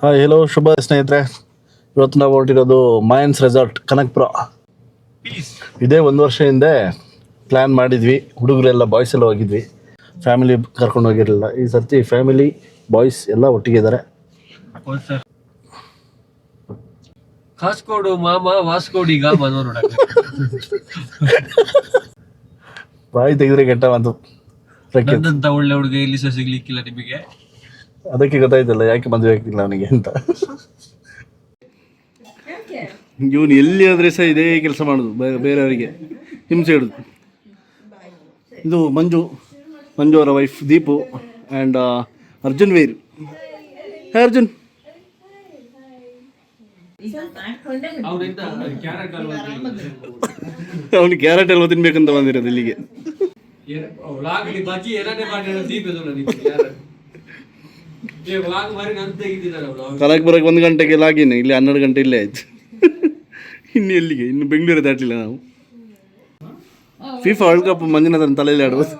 Hi hello ಶುಭ ಸ್ನೇಹಿತರೆ, ಇವತ್ತು ನಾವು ಹೊರಟಿರೋದು ಮಾಯನ್ಸ್ ರೆಸಾರ್ಟ್ ಕನಕಪುರ. ಇದೇ 1 ವರ್ಷ ಹಿಂದೆ ಪ್ಲ್ಯಾನ್ ಮಾಡಿದ್ವಿ. ಹುಡುಗರೆಲ್ಲ ಬಾಯ್ಸ್ ಎಲ್ಲ ಹೋಗಿದ್ವಿ, ಫ್ಯಾಮಿಲಿ ಕರ್ಕೊಂಡು ಹೋಗಿರಲಿಲ್ಲ. ಈ ಸರ್ತಿ ಫ್ಯಾಮಿಲಿ ಬಾಯ್ಸ್ ಎಲ್ಲ ಒಟ್ಟಿಗೆ ಕಾಸ್ಕೋಡು ಮಾಮ ವಾಸ್ಕೋಡಿಗ ಮನೋರೋಡ. ಬಾಯಿ ತೆಗೆದ್ರೆ ಕೆಟ್ಟ ಮಾತು. ನನ್ನಂತ ಒಳ್ಳೆ ಹುಡುಗ ಇಲ್ಲಿ ಸಹ ಸಿಗ್ಲಿಕ್ಕಿಲ್ಲ ನಿಮಗೆ. ಅದಕ್ಕೆ ಗೊತ್ತಾಯ್ತಲ್ಲ ಯಾಕೆ ಮದುವೆ ಆಗ್ತಿಲ್ಲ ಅವನಿಗೆ ಅಂತ. ಇವನು ಎಲ್ಲಿ ಆದ್ರೆ ಸಹ ಇದೇ ಕೆಲಸ ಮಾಡೋದು, ಬೇರೆಯವರಿಗೆ ಹಿಂಸೆ ಇಡುದು. ಇದು ಮಂಜು ಅವರ ವೈಫ್ ದೀಪು ಆ್ಯಂಡ್ ಅರ್ಜುನ್ ವೀರ್. ಹೇ ಅರ್ಜುನ್, ಅವನಿಗೆ ಕ್ಯಾರೆಟ್ ಎಲ್ಲ ತಿನ್ಬೇಕಂತ ಬಂದಿರೋದು ಇಲ್ಲಿಗೆ. ಕನಕಪುರಕ್ಕೆ 1 ಗಂಟೆಗೆ ಲಾಗಿನ್, ಇಲ್ಲಿ 12 ಗಂಟೆ ಇಲ್ಲೇ ಆಯ್ತು. ಇನ್ನು ಎಲ್ಲಿಗೆ, ಇನ್ನು ಬೆಂಗಳೂರು ದಾಟಲಿಲ್ಲ ನಾವು. FIFA ವರ್ಲ್ಡ್ ಕಪ್ ಮಂಜುನಾಥನ ತಲೆಯಲ್ಲಿ ಆಡುವುದು.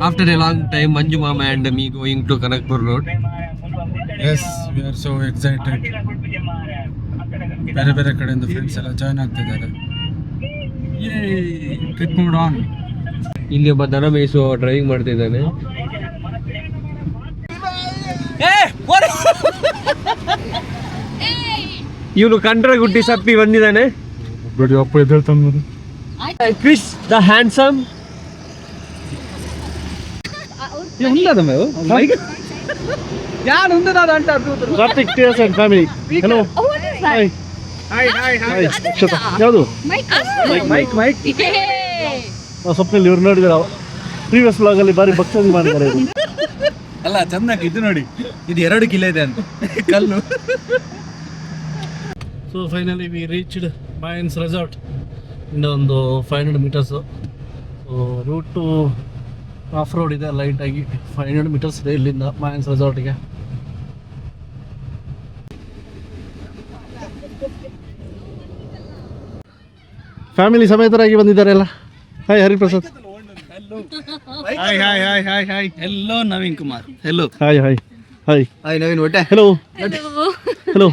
After a long time, Manju Mama and me going to Kanakpur Road. Yes, we are so excited. ಬೇರೆ ಕಡೆಯಿಂದ ಫ್ರೆಂಡ್ಸ್ ಎಲ್ಲ ಜಾಯ್ನ್ ಆಗ್ತಿದ್ದಾರೆ. Trip moved on. ಇಲ್ಲಿ ಒಬ್ಬ ದನ ಮೇಯಿಸುವ ಡ್ರೈವಿಂಗ್ ಮಾಡ್ತಿದ್ದಾನೆ. ಇವನು ಕಂಡ್ರೆ ಗುಡ್ಡಿ ಸಪ್ಪಿ ಬಂದಿದ್ದಾನೆ. ಅಪ್ಪ ಎದ್ದೇಳ್ತಾನೆ. Chris the handsome. ಯಾವುದು ಸ್ವಪ್ನಲ್ಲಿ ಇವ್ರು ನೋಡಿದ್ರೆ ಪ್ರೀವಿಯಸ್ ಬ್ಲಾಗಲ್ಲಿ ಬಾರಿ ಭಕ್ತಿ ಮಾಡಿದ್ದಾರೆ. ಅಲ್ಲ ಚೆನ್ನಾಗಿ ಇದು ನೋಡಿ, ಇದು 2 ಕಿಲೋ ಇದೆ ಅಂತ ಕಲ್ಲು. So finally we reached Mayans resort. ಇನ್ನೊಂದು 500 metres. So route off road ಇದೆ, ಲೈಟಾಗಿ 500 ಮೀಟರ್ಸ್ ಇದೆ ಇಲ್ಲಿಂದ ಮಾಯನ್ಸ್ ರೆಸಾರ್ಟ್ಗೆ. ಫ್ಯಾಮಿಲಿ ಸಮೇತರಾಗಿ ಬಂದಿದ್ದಾರೆ ಎಲ್ಲ. Hi Hariprasad. Hi hello Naveen Kumar. Hello hi hi hi hi Naveen ಒಟ್ಟೆ. Hello hello.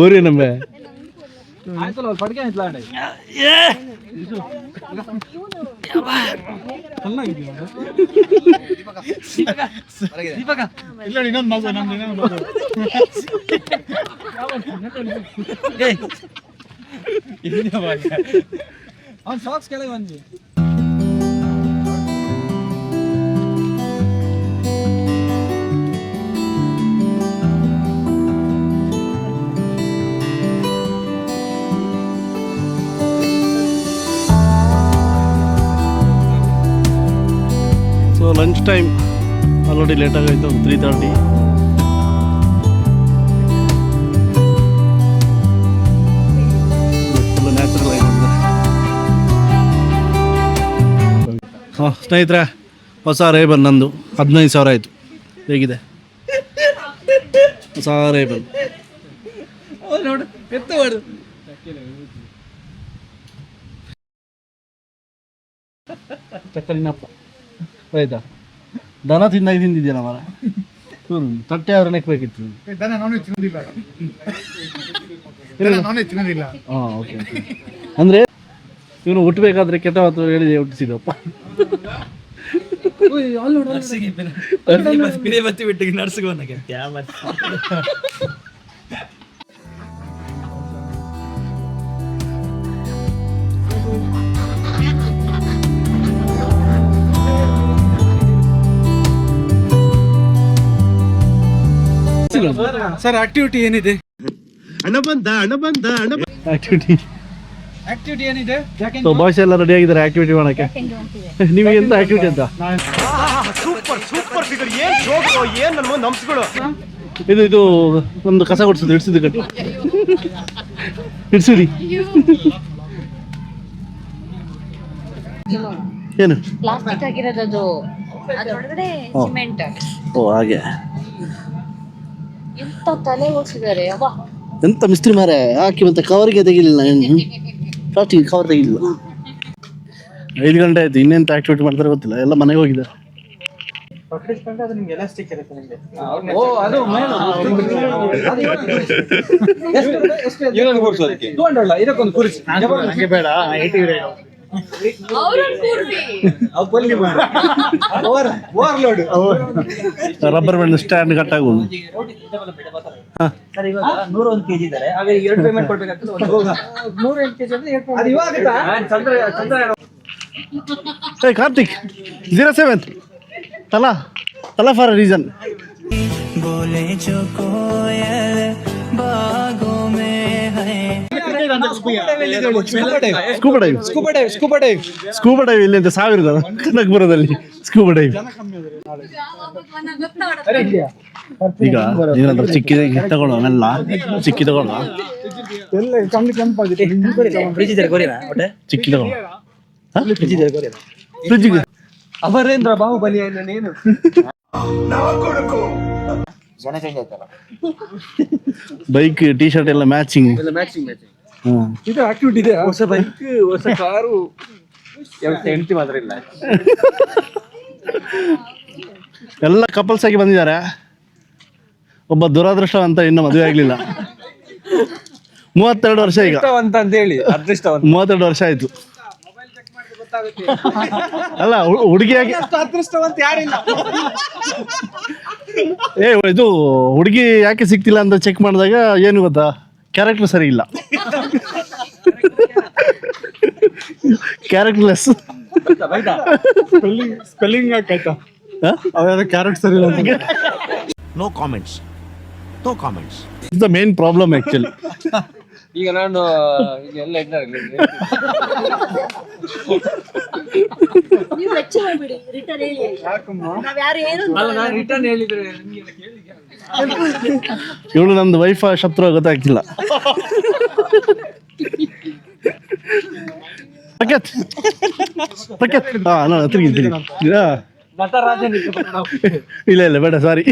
ಓರಿ ನಮ್ಮೆ ಅವ್ನು ಸಾಕ್ಸ್ ಕೆಳಗೆ ಬಂದ್ವಿ. ಸೊ ಲಂಚ್ ಟೈಮ್ ಆಲ್ರೆಡಿ ಲೇಟಾಗಾಯಿತು, 3:30. ಫುಲ್ ನ್ಯಾಚುರಲ್ ಆಗಿ. ಹಾಂ ಸ್ನೇಹಿತರೆ, ಹೊಸ ರೇಬನ್ ನಂದು 15,000 ಆಯಿತು. ಹೇಗಿದೆ ಹೊಸ ರೇಬನ್? ನೋಡು ಎತ್ತು ಮಾಡು. ಚಕ್ಕಲಿನಪ್ಪ ಆಯ್ತಾ? ದನ ತಿಂದಿದ್ದೀನ ಮರ. ತಟ್ಟೆ ಅವ್ರ ನೆಕ್ಬೇಕಿತ್ತು. ಹಾಂ ಓಕೆ. ಅಂದರೆ ಇವನು ಹುಟ್ಟಬೇಕಾದ್ರೆ ಕೆಟ್ಟ ಮಾತು ಹೇಳಿ ಹುಟ್ಟಿಸಿದಪ್ಪ. ಬತ್ತಿ ಬಿಟ್ಟಿಗೆ ನಡ್ಸ್ಕೊಂಡಾಗೆ ಸರ್ ಆಕ್ಟಿವಿಟಿ ಏನಿದೆ? ಆಕ್ಟಿವಿಟಿ ಏನಿದೆ? ಸೊ ಬಾಯ್ಸ್ ಎಲ್ಲ ರೆಡಿ ಆಗಿದ್ದಾರೆ ಆಕ್ಟಿವಿಟಿ ಮಾಡೋಕ್ಕೆ. ನಿಮಗೆ ಎಂತ ಆಕ್ಟಿವಿಟಿ ಅಂತ? ಇದು ನಮ್ದು ಕಸ ಕೊಡ್ಸೋದು, ಇಡ್ಸಿದ್ದು ಕಟ್ಟಿ ಇಡ್ಸಿರಿ. ಏನು ಪ್ಲಾಸ್ಟಿಕ್ ಆಗಿರೋದು, ಅದರೊಳಗಡೆ ಸಿಮೆಂಟ್. ಓ ಹಾಗೆ. ಎಂತ ತಲೆ ಓಡಿಸಿದ್ದಾರೆ ಅವ. ಎಂತ ಮಿಸ್ತ್ರಿ ಮಾರೆ ಹಾಕಿ ಮತ್ತೆ ಕವರ್ಗೆ ತೆಗಿಲಿಲ್ಲ ಫಾಸ್ಟಿಗೆ ಕವರ್ ತೆಗಿಲಿಲ್ಲ. 5 ಗಂಟೆ ಆಯ್ತು, ಇನ್ನೆಂತ ಆಕ್ಟಿವಿಟಿ ಮಾಡ್ತಾರೆ ಗೊತ್ತಿಲ್ಲ, ಎಲ್ಲ ಮನೆಗೆ ಹೋಗಿದ್ದಾರೆ. ಓ ಅದು ಇದಕ್ಕೊಂದು ಕುರ್ಚಿ ಬೇಡ. ಅವ್ರನ್ನ ಕೂರ್ಸಿ. ಓವರ್ಲೋಡ್. ರಬ್ಬರ್ ಬ್ಯಾಂಡ್ ಸ್ಟ್ಯಾಂಡ್ ಕಟ್ಟಾಗೋದು. 101 kg ಇದ್ದಾರೆ, ಹಾಗಾಗಿ 2 ಪೇಮೆಂಟ್ ಕೊಡ್ಬೇಕಾಗ್ತದೆ. 108 kg ಅಂದ್ರೆ Hey Karthik, 07 Tala for a reason. बोले जो कोयल बागों में है. ಸ್ಕೂಬಾ ಡೈವ್ ಇಲ್ಲಿ ಅಂತ 1000 ಕನಕಪುರದಲ್ಲಿ ಸ್ಕೂಬಾ ಡೈವ್. ಈಗ ಏನಾದ್ರು ಚಿಕ್ಕಿದ ತಗೊಳ್ಳೋ ಅವೆಲ್ಲ ಚಿಕ್ಕಿ ತಗೊಳ್ಳೋ ಚಿಕ್ಕಿ ತಗೊಳ್ಳೋ ಫ್ರಿಜ್ಜಿಗೆ ಅಮರೇಂದ್ರ ಬಾಹುಬಲಿ ನೀನು ಬೈಕ್ ಟಿ ಶರ್ಟ್ ಎಲ್ಲ ಮ್ಯಾಚಿಂಗ್. ಇದು ಆಕ್ಟಿವಿಟಿ ಇದೆ. ಹೊಸ ಬೈಕ್, ಹೊಸ ಕಾರು, ಹೆಂಡತಿ ಮಾತ್ರ ಇಲ್ಲ. ಎಲ್ಲ ಕಪಲ್ಸ್ ಆಗಿ ಬಂದಿದ್ದಾರೆ. ಒಬ್ಬ ದುರಾದೃಷ್ಟವಂತ ಇನ್ನು ಮದುವೆ ಆಗ್ಲಿಲ್ಲ. 32 ವರ್ಷ ಈಗ ಅಂತ ಹೇಳಿ ಅದೃಷ್ಟವಂತ. 32 ವರ್ಷ ಆಯ್ತು. ಅಲ್ಲ ಹುಡುಗಿಯಾಗಿ ಅದೃಷ್ಟವಂತ ಯಾರಿಲ್ಲ. ಇದು ಹುಡುಗಿ ಯಾಕೆ ಸಿಗ್ತಿಲ್ಲ ಅಂತ ಚೆಕ್ ಮಾಡಿದಾಗ ಏನು ಗೊತ್ತಾ, ಕ್ಯಾರೆಕ್ಟರ್ ಸರಿ ಇಲ್ಲ, ಕ್ಯಾರೆಕ್ಟರ್ಲೆಸ್. ಸ್ಪೆಲ್ಲಿಂಗ್ ಹಾಕಾಯ್ತಾ ಅವ್ಯಾವ ಕ್ಯಾರೆಟ್ ಸರಿ ಇಲ್ಲ. No comments. It's the main problem actually. ಈಗ ನಾನು ಎಲ್ಲ ನೀವು ವೆಚ್ಚ ಮಾಡ್ಬಿಡಿ, ರಿಟರ್ನ್ ಹೇಳಿ. ನಾವ್ ಯಾರು ಏನು ನಾನು ರಿಟರ್ನ್ ಹೇಳಿದ್ರೆ ಇವಳು ನಮ್ದು ವೈಫ್ ಶತ್ರು ಗೊತ್ತಾಗ್ತಿಲ್ಲ. ತಿರುಗಿ ನಟರಾಜನ್ ಇಲ್ಲ ಬೇಡ, sorry.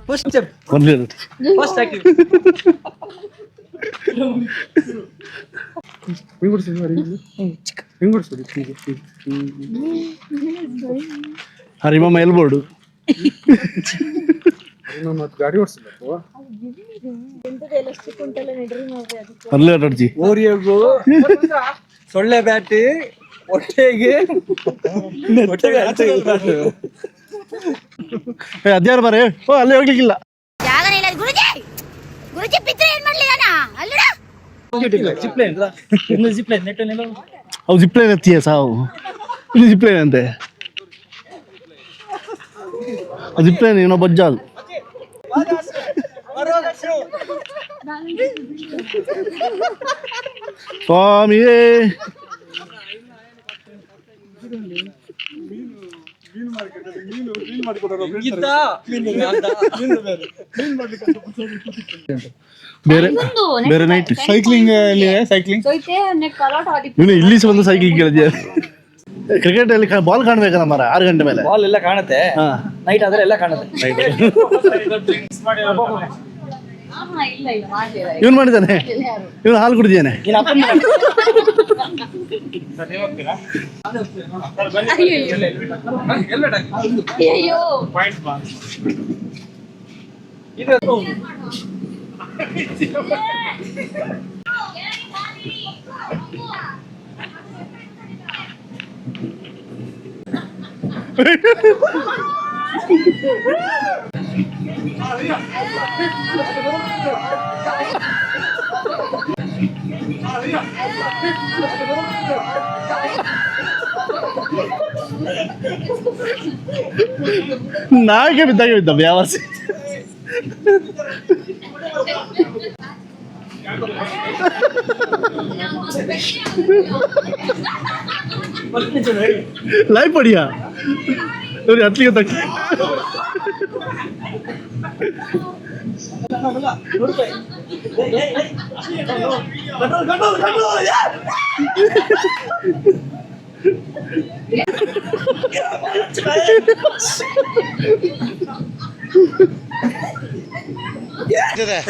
First step, first activity. ಹರಿಮಮ್ಮ ಎಲ್ಬೋರ್ಡು ಗಾಡಿ ಓಡಿಸ್ಬೇಕು. ಎಲೆಕ್ಟ್ರಿಕ್ ಉಂಟಲ್ಲ ನಡ್ರಿ ನೋಡ್ರಿ ಅದಕ್ಕೆ. ಅಲ್ಲೇ ಆಟಾಡ್ತಿ ಓರಿಯೋಗು ಸೊಳ್ಳೆ ಬ್ಯಾಟಿ ಹೊಟ್ಟೆಗೆ ಅದ್ಯಾರು ಬಾರೆ. ಓ ಅಲ್ಲೇ ಹೋಗ್ಲಿಕ್ಕಿಲ್ಲ. ಗುರುಜಿ ಪಿತ್ರ ಏನ್ ಮಾಡ್ಲಿದಾನ ಅಲ್ಲಡ. ಅವು ಜಿಪ್ಲೈನ್ ಎತ್ತೀಯ ಸಾವು. ಇಲ್ಲಿ ಜಿಪ್ಲೈನ್ ಅಂತೆ, ಜಿಪ್ಲೈನ್ ಏನೋ ಬಜ್ಜ ಅದು. ಸ್ವಾಮಿಯೇ ಬೇರೆ ಬೇರೆ ನೈಟ್ ಸೈಕ್ಲಿಂಗ್ ಸೈಕ್ಲಿಂಗ್ ಸೋಯ್ತೆ ನೆಕ್ ಅಲಾಟ್ ಆದಿ. ಇವನು ಇಲ್ಲಿ ಬಂದು ಸೈಕ್ಲಿಂಗ್ ಕೇಳಿದ್ಯಾ? ಕ್ರಿಕೆಟ್ ಅಲ್ಲಿ ಬಾಲ್ ಕಾಣ್ಬೇಕಲ್ಲ ಮರ 6 ಗಂಟೆ ಮೇಲೆ. ಬಾಲ್ ಎಲ್ಲ ಕಾಣುತ್ತೆ, ನೈಟ್ ಆದ್ರೆ ಎಲ್ಲ ಕಾಣುತ್ತೆ. ಇಲ್ಲ ಇಲ್ಲ ಮಾಡ್ಲಿಲ್ಲ. ಇವನು ಮಾಡಿದ್ದಾನೆ, ಇವನು ಹಾಲು ಕುಡಿದಿದ್ದಾನೆ. ಅಯ್ಯೋ ನಾಯಿಗೆ ಬಿದ್ದ ವ್ಯಾವಾಸಿ. ಲೈಫ್ ಪಡಿಯಾ ನೋಡಿ ಹತ್ಲಿಗೆ ತಕ್ಕ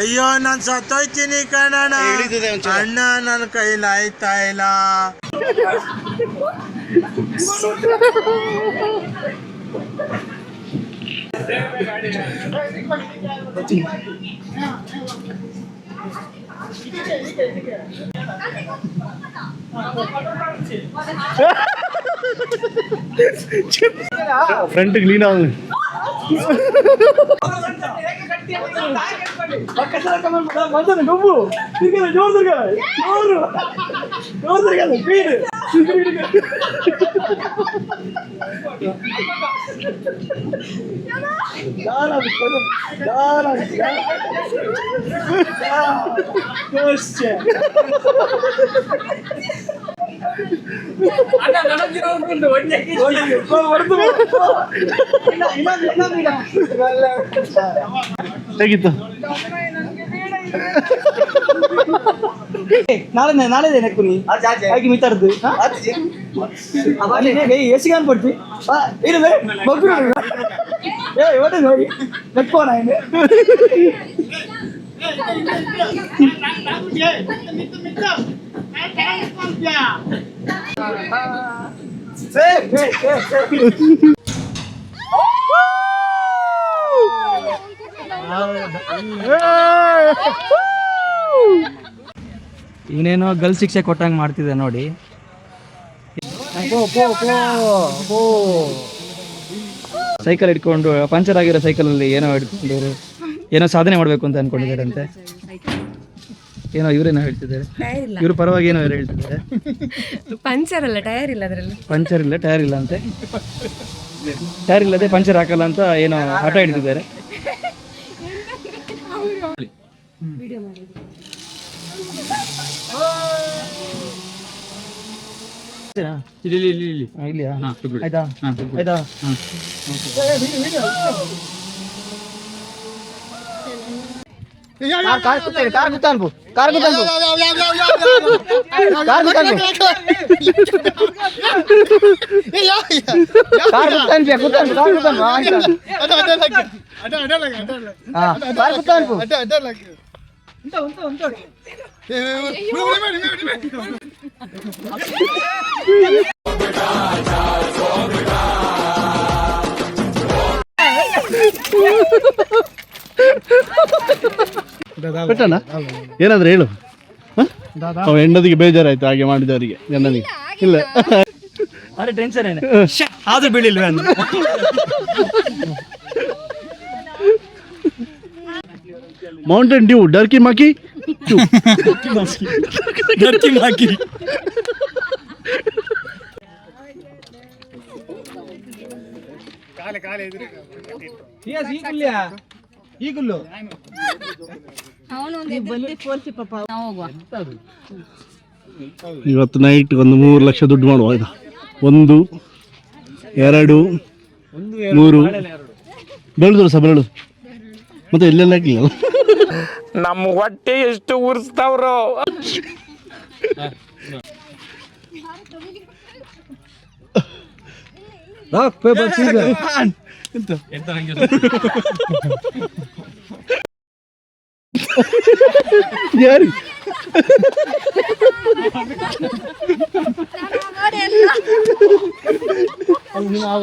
ಅಯ್ಯೋ ನಾನ್ ಸತ್ತೋಯ್ತೀನಿ ಕಣಣ್ಣ, ಅಣ್ಣ ನನ್ನ ಕೈಲಿ ಆಯ್ತಾ ಇಲ್ಲ. ಫ್ರಂಟ್ ಕ್ಲೀನ್ ಆಗ ಹೇಗಿತ್ತು? ನಾಳೆ ನೆಕ್ಕುನಿ ಹಾಗೆ ಮಿತಾಡ್ದು ಎಷ್ಟು ಕಾನ್ ಪಡ್ತಿ ಇದು ಮಗ್ರು ಏ ಒಟ್ಟೆ ನೋಡಿ ನೆಕ್ಕೋಣ ಇವನೇನೋ ಗಲ್ ಶಿಕ್ಷೆ ಕೊಟ್ಟಂಗೆ ಮಾಡ್ತಿದ್ದೆ ನೋಡಿ. ಸೈಕಲ್ ಇಟ್ಕೊಂಡು ಪಂಚರ್ ಆಗಿರೋ ಸೈಕಲಲ್ಲಿ ಏನೋ ಇಟ್ಕೊಂಡು ಏನೋ ಸಾಧನೆ ಮಾಡಬೇಕು ಅಂತ ಅನ್ಕೊಂಡಿದ್ದಾರಂತೆ. ಏನೋ ಇವರೇನೋ ಹೇಳ್ತಿದ್ದಾರೆ, ಇವ್ರ ಪರವಾಗಿ ಏನೋ ಹೇಳ್ತಿದ್ದಾರೆ. ಪಂಚರ್ ಅಲ್ಲ, ಟೈರ್ ಇಲ್ಲ ಅದರಲ್ಲಿ. ಪಂಚರ್ ಇಲ್ಲ, ಟೈರ್ ಇಲ್ಲ ಅಂತೆ. ಟೈರ್ ಇಲ್ಲದೆ ಪಂಚರ್ ಹಾಕಲ್ಲ ಅಂತ ಏನೋ ಹಠ ಹಿಡಿದಿದ್ದಾರೆ. ಇಲ್ಲಿಯಾ? ಆಯ್ತಾ ಆಯ್ತಾ. ಕಾರ್ ಕೂತಾನ್ಬು ಕಾರ್ ಕೂತಾನ್ಬು ಕಾರ್ ಬಿಟ್ಟಣ್ಣ ಏನಾದ್ರೆ ಹೇಳು. ಹೆಂಡದಿಗೆ ಬೇಜಾರಾಯ್ತು ಹಾಗೆ ಮಾಡಿದವರಿಗೆ, ಗಂಡನಿಗೆ ಇಲ್ಲ. ಅರೆ ಟೆನ್ಷನ್ ಏನೇ ಆದ್ರೂ ಬೀಳಿಲ್ವೇ ಅಂದ. Mountain Dew ಡರ್ಕಿ ಮಾಕಿ ಡರ್ಕಿ ಮಾಕಿ. ಈಗಲ್ಲೂ ಇವತ್ತು ನೈಟ್ ಒಂದು 3 ಲಕ್ಷ ದುಡ್ಡು ಮಾಡುವ. 1 2 3 ಬೆಳೆದ್ರು ಸಹ ಬೆಳೆದು ಮತ್ತೆ ಎಲ್ಲೆಲ್ಲ ಹಾಕಿಲ್ಲ. ನಮ್ಮ ಹೊಟ್ಟೆ ಎಷ್ಟು ಉರ್ಸ್ತಾವ್ರು. ಯಾರು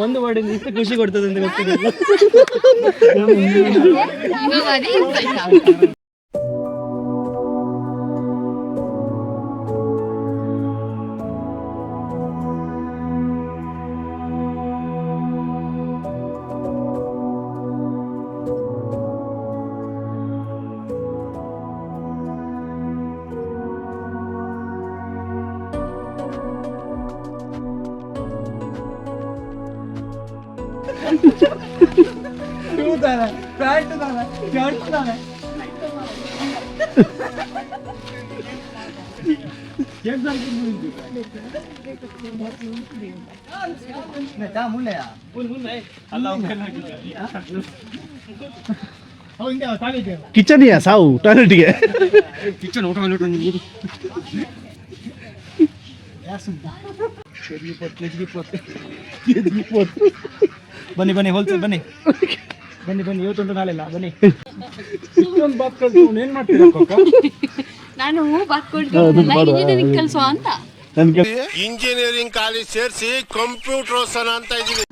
ಒಂದು ವರ್ಡಿಂದ ಇಷ್ಟು ಖುಷಿ ಕೊಡ್ತದೆ ಅಂತ ಗೊತ್ತಿಲ್ಲ. ಕಿಚನಿಯ ಸಾವು ಟಾಯ್ಲೆಟ್ಗೆ ಕಿಚನ್ ಊಟ ಬನ್ನಿ ಬನ್ನಿ ಹೋಲ್ಸೇಲ್ ಬನ್ನಿ. ಬನ್ನಿ ಬನ್ನಿ, ಇವತ್ತೊಂದು ನಾಳೆ ಇಲ್ಲ, ಬನ್ನಿ. ಏನ್ ಮಾಡ್ತೀರಾ ನಾನು ಬಾತ್ ಕೊಡ್ತೀನಿ ಕಲ್ಸೋ ಅಂತ. ಇಂಜಿನಿಯರಿಂಗ್ ಕಾಲೇಜ್ ಸೇರಿಸಿ ಕಂಪ್ಯೂಟರ್ ಓದ್ಸೋಣ ಅಂತ ಇದೀವಿ.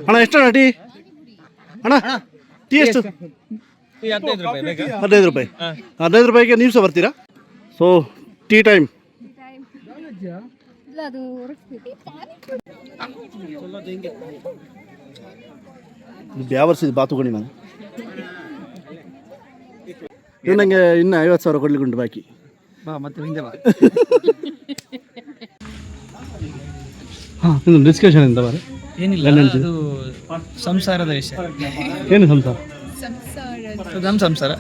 ಅಣ್ಣ ಎಷ್ಟು ಟೀ? ಅಣ್ಣ ಟೀ ಎಷ್ಟು? 15 ರೂಪಾಯಿ ಬೇಕಾ? 15 ರೂಪಾಯಿ. 15 ರೂಪಾಯಿಗೆ ನೀವು ಸಹ ಬರ್ತೀರಾ? So tea time. ಯಾವ ವರ್ಷದ ಬಾತುಗೋಣಿ ನಾನು ಇದು ನನಗೆ ಇನ್ನು 50,000 ಕೊಡ್ಲಿಕ್ಕೆ ಉಂಟು ಬಾಕಿ. ಬಾ ಮತ್ತೆ ಹಿಂದೆ ಬಾ. ಹಾಂ ಇದು ಡಿಸ್ಕಷನ್ ಎಂತ ಬಾರೆ? ಏನಿಲ್ಲ, ಅದು ಸಂಸಾರದ ವಿಷಯ. ಏನು ಸಂಸಾರ? ನಮ್ಮ ಸಂಸಾರ.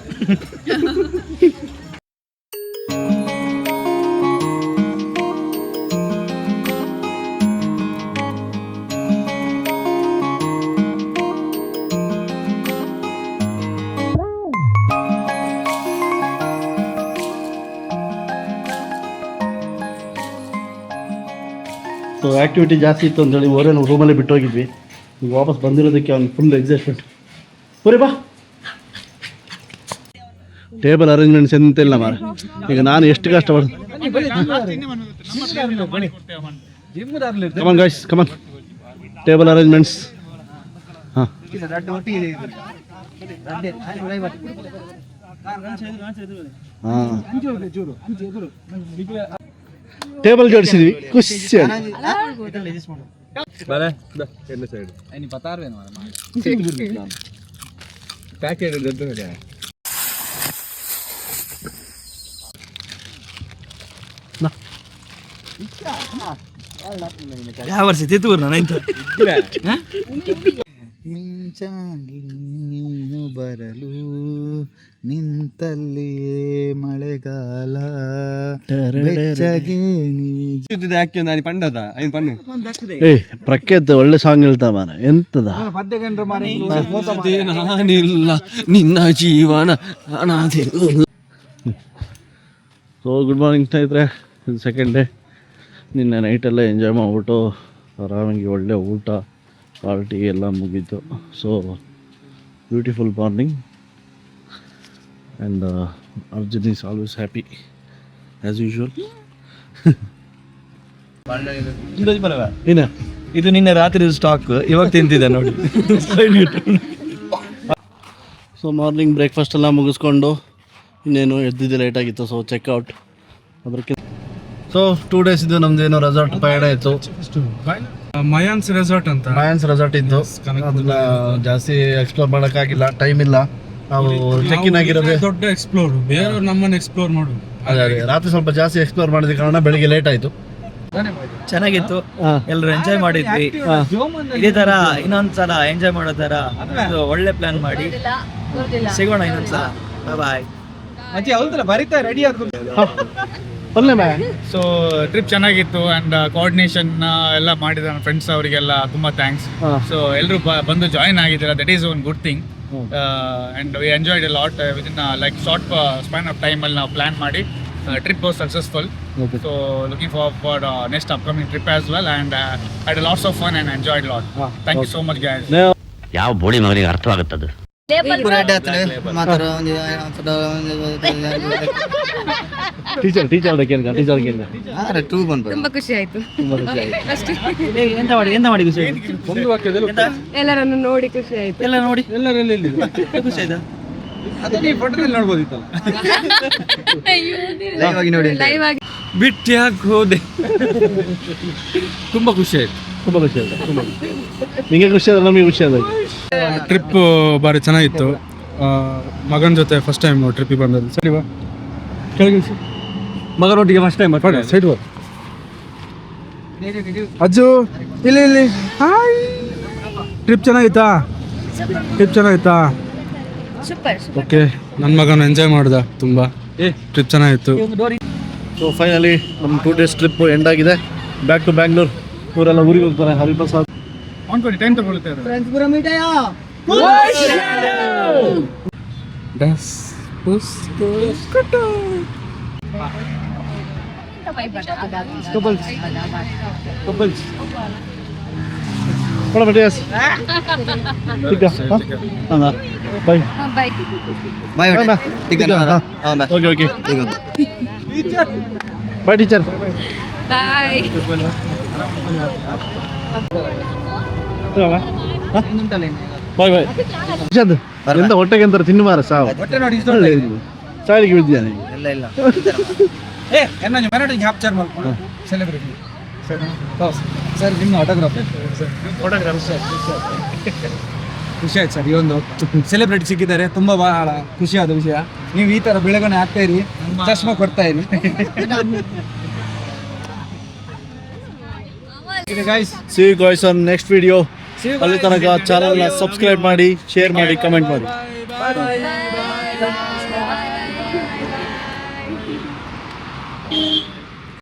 ಸೊ ಆ್ಯಕ್ಟಿವಿಟಿ ಜಾಸ್ತಿ ಇತ್ತು ಅಂತೇಳಿ ಓರೇ ನಾವು ರೂಮಲ್ಲೇ ಬಿಟ್ಟು ಹೋಗಿದ್ವಿ. ಈಗ ವಾಪಸ್ ಬಂದಿರೋದಕ್ಕೆ ಅವ್ನು ಫುಲ್ ಎಕ್ಸೈಟ್ಮೆಂಟ್. ಬರೀ ಬಾ. ಟೇಬಲ್ ಅರೇಂಜ್ಮೆಂಟ್ಸ್ ಎಂತಿಲ್ಲ ಮಾರ. ಈಗ ನಾನು ಎಷ್ಟು ಕಷ್ಟಪಡ್ತೀನಿ. Come on guys come on. Table arrangements. ಹಾಂ ಹಾಂ ಟೇಬಲ್ ಜೋಡಿಸಿದ್ವಿ ಖುಷಿ. ಯಾವ ವರ್ಷ ತಿತ್ತು ನೀನು ಬರಲು ನಿಂತಲ್ಲಿಯೇ ಮಳೆಗಾಲ ಏ ಪ್ರಖ್ಯಾತ ಒಳ್ಳೆ ಸಾಂಗ್ ಹೇಳ್ತಾ ಮಾರ. ಎಂತದ ನಾನಿಲ್ಲ ನಿನ್ನ ಜೀವನ ಅನಾದಿಲ್ಲ. ಸೊ ಗುಡ್ ಮಾರ್ನಿಂಗ್ ಸ್ನೇಹಿತರೆ. ಇದು ಸೆಕೆಂಡ್ ಡೇ. ನಿನ್ನೆ ನೈಟೆಲ್ಲ ಎಂಜಾಯ್ ಮಾಡಿಬಿಟ್ಟು ಆರಾಮಾಗಿ ಒಳ್ಳೆ ಊಟ ಪಾರ್ಟಿ ಎಲ್ಲ ಮುಗೀತು. So beautiful morning and Arjun is always happy as usual. ಏನ ಇದು ನಿನ್ನೆ ರಾತ್ರಿ ಸ್ಟಾಕ್ ಇವಾಗ ತಿಂತಿದ್ದೆ ನೋಡಿ. ಸೊ ಮಾರ್ನಿಂಗ್ ಬ್ರೇಕ್ಫಾಸ್ಟ್ ಎಲ್ಲ ಮುಗಿಸ್ಕೊಂಡು ಇನ್ನೇನು ಎದ್ದಿದ್ದೆ ಲೇಟಾಗಿತ್ತು. ಸೊ ಚೆಕ್ಔಟ್ ಅದಕ್ಕೆ. ಸೊ 2 days ಇದು ನಮ್ದೇನೋ ರೆಸಾರ್ಟ್ ಪಯಣ ಇತ್ತು. ಮಯಾನ್ಸ್ ರೆಸಾರ್ಟ್ ಅಂತ. ಮಯಾನ್ಸ್ ರೆಸಾರ್ಟ್ ಇದ್ದು ಅದನ್ನ ಜಾಸ್ತಿ ಎಕ್ಸ್ಪ್ಲೋರ್ ಮಾಡೋಕ್ಕಾಗಿಲ್ಲ, ಟೈಮ್ ಇಲ್ಲ. ನಾವು ಚೆಕ್ ಇನ್ ಆಗಿರೋದೇ ದೊಡ್ಡ ಎಕ್ಸ್ಪ್ಲೋರ್, ಬೇರೆಯವ್ರು ನಮ್ಮನ್ನು ಎಕ್ಸ್ಪ್ಲೋರ್ ಮಾಡು. ಅದೇ ರಾತ್ರಿ ಸ್ವಲ್ಪ ಜಾಸ್ತಿ ಎಕ್ಸ್ಪ್ಲೋರ್ ಮಾಡಿದ ಕಾರಣ ಬೆಳಿಗ್ಗೆ ಲೇಟ್ ಆಯಿತು. ಚೆನ್ನಾಗಿತ್ತು, ಎಲ್ಲರೂ ಎಂಜಾಯ್ ಮಾಡಿದ್ವಿ. ಇದೇ ತರ ಇನ್ನೊಂದ್ಸಲ ಎಂಜಾಯ್ ಮಾಡೋ ತರ ಒಂದು ಒಳ್ಳೆ ಪ್ಲಾನ್ ಮಾಡಿ ಸಿಗೋಣ ಇನ್ನೊಂದ್ಸಲ. ಬಾಯ್. ಸೊ ಟ್ರಿಪ್ ಚೆನ್ನಾಗಿತ್ತು ಆ್ಯಂಡ್ ಕೋಆರ್ಡಿನೇಷನ್ ಎಲ್ಲ ಮಾಡಿದ ನನ್ನ ಫ್ರೆಂಡ್ಸ್ ಅವರಿಗೆಲ್ಲ ತುಂಬ ಥ್ಯಾಂಕ್ಸ್. ಸೊ ಎಲ್ಲರೂ ಬಂದು ಜಾಯಿನ್ ಆಗಿದ್ದೀರಾ, that is one good thing. And we enjoyed a lot within like short span of ಟೈಮಲ್ಲಿ ನಾವು ಪ್ಲ್ಯಾನ್ ಮಾಡಿ trip was successful. So looking forward next upcoming trip as well and had lots of fun and enjoyed lot. Thank you so much guys. ಯಾವ ಬೋಳಿ ಮಗನಿಗೆ ಅರ್ಥವಾಗುತ್ತದೆ? ತುಂಬಾ ಖುಷಿ ಆಯ್ತು. ಎಂತ ಮಾಡಿ ಖುಷಿ? ಎಲ್ಲರನ್ನು ನೋಡಿ ಖುಷಿ ಆಯ್ತು. ಎಲ್ಲ ನೋಡಿ ಖುಷಿ ಆಯ್ತಾ? ಲೈವ್ ಆಗಿ ಬಿಟ್ಟು ಯಾಕೆ ಹೋದೆ? ತುಂಬಾ ಖುಷಿ ಆಯ್ತು. ತುಂಬ ಖುಷಿ ಆಯ್ತು. ನಿಮಗೆ ಖುಷಿ ಆದ್ರೆ ನಮಗೆ ಖುಷಿ ಆದಾಯ್ತು. ಟ್ರಿಪ್ ಭಾರಿ ಚೆನ್ನಾಗಿತ್ತು. ಮಗನ ಜೊತೆ ಫಸ್ಟ್ ಟೈಮ್ ಟ್ರಿಪ್ಪಿಗೆ ಬಂದದ್ದು. ಸರಿ ಬಾ ಕೆಳಗೆ ಮಗನೊಟ್ಟಿಗೆ ಫಸ್ಟ್ ಟೈಮ್ ಸೈಡ್ ಬಾ. ಅಜ್ಜು ಇಲ್ಲಿ ಹಾಯ್. ಟ್ರಿಪ್ ಚೆನ್ನಾಗಿತ್ತಾ? ಸೂಪರ್. ಓಕೆ, ನನ್ನ ಮಗನ ಎಂಜಾಯ್ ಮಾಡ್ದ ತುಂಬ. ಟ್ರಿಪ್ ಚೆನ್ನಾಗಿತ್ತು. ಸೊ ಫೈನಲಿ ನಮ್ಮ 2 days ಟ್ರಿಪ್ ಎಂಡ್ ಆಗಿದೆ. Back to Bangalore. ಇವರೆಲ್ಲ ಊರಿಗೆ ಹೋಗ್ತಾರೆ. ಹರಿಪ್ರಸಾದ್ ಟೈಮ್ ತಗೊಳ್ತಾ Yes. Bye. Bye Okay. Bye, teacher. Bye bye bye ಎಂತ ಹೊಟ್ಟೆಗೆ ಅಂತಾರೆ ತಿನ್ನು ಮಾರ ಸಾವು ಸಾಲಿಗೆ ಬಿದ್ದಿದ್ದಾನೆ ಸರ್ ನಿಮ್ಮ ಆಟೋಗ್ರಾಫ್ ಖುಷಿ ಆಯ್ತು ಸರ್ ಈ ಒಂದು ಸೆಲೆಬ್ರಿಟಿ ಸಿಕ್ಕಿದ್ದಾರೆ ತುಂಬಾ ಬಹಳ ಖುಷಿಯಾದ ವಿಷಯ. ನೀವು ಈ ತರ ಬೆಳವಣಿಗೆ ಆಗ್ತಾ ಇರಿ, ಚಶ್ಮಾ ಕೊಡ್ತಾ ಇರಿ. See you guys on next video. ಅಲ್ಲಿ ತನಕ ಚಾನಲ್ನ ಸಬ್ಸ್ಕ್ರೈಬ್ ಮಾಡಿ, ಶೇರ್ ಮಾಡಿ, ಕಮೆಂಟ್ ಮಾಡಿ.